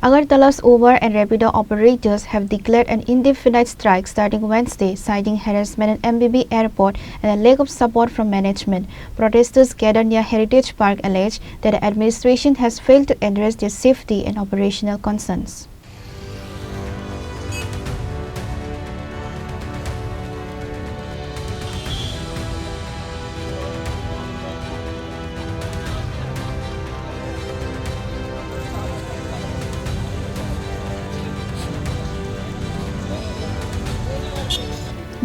Agartala's Uber and Rapido operators have declared an indefinite strike starting Wednesday, citing harassment at MBB Airport and a lack of support from management. Protesters gathered near Heritage Park allege that the administration has failed to address their safety and operational concerns.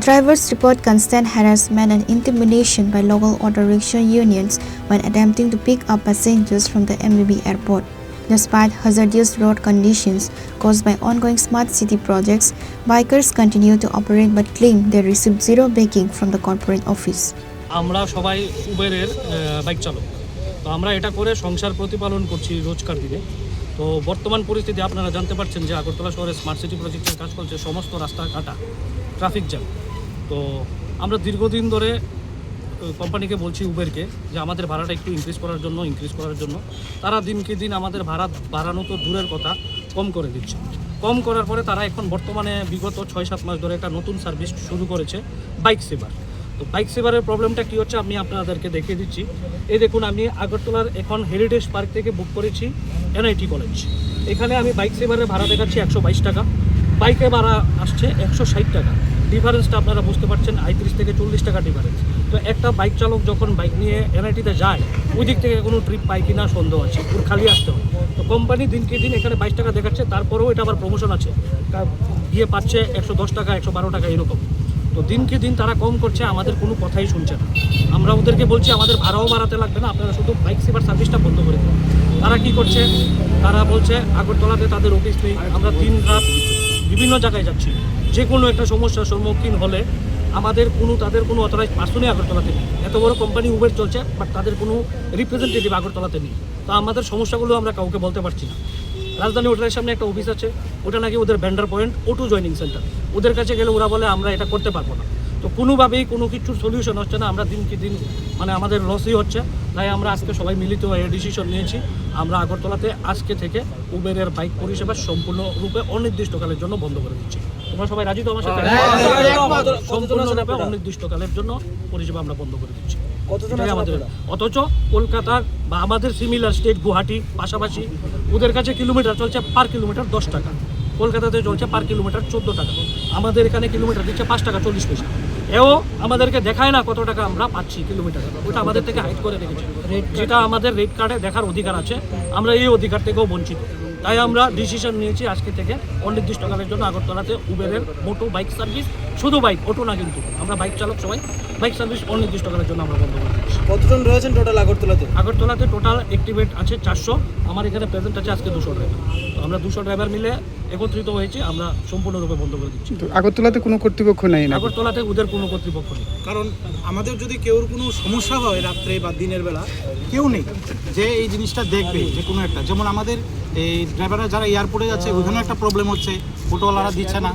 Drivers report constant harassment and intimidation by local auto rickshaw unions when attempting to pick up passengers from the MBB airport. Despite hazardous road conditions caused by ongoing smart city projects, bikers continue to operate but claim they received zero backing from the corporate office. আমরা সবাই উবেরের bike চালক, তো আমরা এটা করে সংসার প্রতিপালন করছি রোজকার দিনে। তো বর্তমান পরিস্থিতি আপনারা জানতে পারছেন যে আগরতলা শহরে স্মার্ট সিটি প্রজেক্টের কাজ চলছে, সমস্ত রাস্তা কাটা, ট্রাফিক জ্যাম। তো আমরা দীর্ঘদিন ধরে কোম্পানিকে বলছি উবেরকে যে আমাদের ভাড়াটা একটু ইনক্রিজ করার জন্য তারা দিনকে দিন আমাদের ভাড়া বাড়ানো তো দূরের কথা, কম করে দিচ্ছে। কম করার পরে তারা এখন বর্তমানে বিগত 6-7 মাস ধরে একটা নতুন সার্ভিস শুরু করেছে, বাইক সেভার। তো বাইক সেভারের প্রবলেমটা কী হচ্ছে আমি আপনাদেরকে দেখিয়ে দিচ্ছি। এই দেখুন, আমি আগরতলার এখন হেরিটেজ পার্ক থেকে বুক করেছি NIT কলেজ। এখানে আমি বাইক সেভারের ভাড়া দেখাচ্ছি 122 টাকা, বাইকে ভাড়া আসছে 160 টাকা। ডিফারেন্সটা আপনারা বুঝতে পারছেন, 35 থেকে 40 টাকা ডিফারেন্স। তো একটা বাইক চালক যখন বাইক নিয়ে NIT-তে যায়, ওই দিক থেকে কোনো ট্রিপ পায় কিনা সন্দেহ আছে, ওর খালি আসতে হয়। তো কোম্পানি দিনকে দিন এখানে 22 টাকা দেখাচ্ছে, তারপরেও এটা আবার প্রমোশন আছে, গিয়ে পাচ্ছে 110 টাকা, 112 টাকা এরকম। তো দিনকে দিন তারা কম করছে, আমাদের কোনো কথাই শুনছে না। আমরা ওদেরকে বলছি আমাদের ভাড়াও বাড়াতে লাগবে না, আপনারা শুধু বাইক সেভার সার্ভিসটা বন্ধ করে দেন। তারা কি করছে, তারা বলছে আগরতলাতে তাদের অফিস নেই, আমরা দিন রাত বিভিন্ন জায়গায় যাচ্ছি, যে কোনো একটা সমস্যার সম্মুখীন হলে তাদের কোনো অথরাইজ পার্সনই আগরতলাতে নেই। এত বড় কোম্পানি উবের চলছে, বাট তাদের কোনো রিপ্রেজেন্টেটিভ আগরতলাতে নেই। তো আমাদের সমস্যাগুলো আমরা কাউকে বলতে পারছি না। রাজধানী হোটেলের সামনে একটা অফিস আছে, ওটা নাকি ওদের vendor point, O2 joining centre. ওদের কাছে গেলে ওরা বলে আমরা এটা করতে পারবো না। তো কোনোভাবেই কোনো কিছুর সলিউশন হচ্ছে না, আমরা দিনকে দিন আমাদের লসই হচ্ছে। তাই আমরা আজকে সবাই মিলিত হয়ে ডিসিশন নিয়েছি, আমরা আগরতলাতে আজকে থেকে উবেরের বাইক পরিষেবা সম্পূর্ণরূপে অনির্দিষ্টকালের জন্য বন্ধ করে দিচ্ছি। তোমরা সবাই রাজি তো আমার সাথে? সম্পূর্ণরূপে অনির্দিষ্টকালের জন্য পরিষেবা আমরা বন্ধ করে দিচ্ছি। অথচ কলকাতার বা আমাদের সিমিলার স্টেট গুয়াহাটি পাশাপাশি ওদের কাছে কিলোমিটার চলছে পার কিলোমিটার 10 টাকা, কলকাতাতে চলছে পার কিলোমিটার 14 টাকা, আমাদের এখানে কিলোমিটার দিচ্ছে 5 টাকা 40 পয়সা। এও আমাদেরকে দেখায় না কত টাকা আমরা পাচ্ছি কিলোমিটার, ওটা আমাদের থেকে হাইড করে রেখেছে, যেটা আমাদের রেট কার্ডে দেখার অধিকার আছে, আমরা এই অধিকার থেকেও বঞ্চিত। তাই আমরা ডিসিশন নিয়েছি আজকে থেকে অনির্দিষ্টকালের জন্য আগরতলাতে উবেরের মোটো বাইক সার্ভিস, শুধু বাইক, অটো না কিন্তু, আমরা বাইক চালক সবাই বাইক সার্ভিস অনির্দিষ্টকালের জন্য আমরা বন্ধ করে দিচ্ছি। কতজন রয়েছেন টোটাল আগরতলাতে? টোটাল অ্যাক্টিভেট আছে 400, আমার এখানে প্রেজেন্ট আছে আজকে 200 ড্রাইভার। তো আমরা 200 ড্রাইভার মিলে একত্রিত হয়েছি, আমরা সম্পূর্ণরূপে বন্ধ করে দিচ্ছি। আগরতলাতে কোনো কর্তৃপক্ষ নেই? আগরতলাতে ওদের কোনো কর্তৃপক্ষ নেই, কারণ আমাদের যদি কেউর কোনো সমস্যা হয় রাত্রে বা দিনের বেলা, কেউ নেই যে এই জিনিসটা দেখবে। যে কোনো একটা, যেমন আমাদের এই ড্রাইভাররা যারা এয়ারপোর্টে যাচ্ছে, ওইখানে একটা প্রবলেম হচ্ছে, অটোওয়ালারা দিচ্ছে না।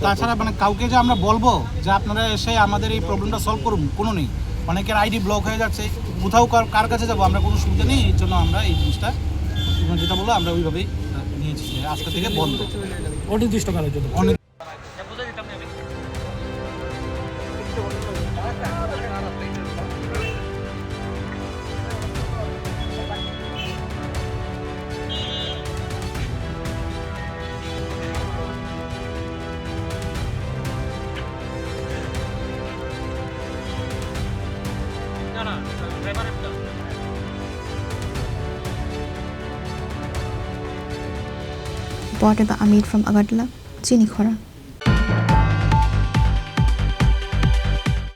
তাছাড়া কাউকে যে আমরা বলবো যে আপনারা এসে আমাদের এই প্রবলেমটা সলভ করুন, কোনো নেই। অনেকের ID ব্লক হয়ে যাচ্ছে, কোথাও কার কাছে যাবো, আমরা কোনো সুবিধা নেই। এই জন্য আমরা এই জিনিসটা যেটা বলবো আমরা ওইভাবেই নিয়েছি, আজকে থেকে বন্ধ অনির্দিষ্টকালের জন্য। Reported by Amit from Agartala, Chini Khora.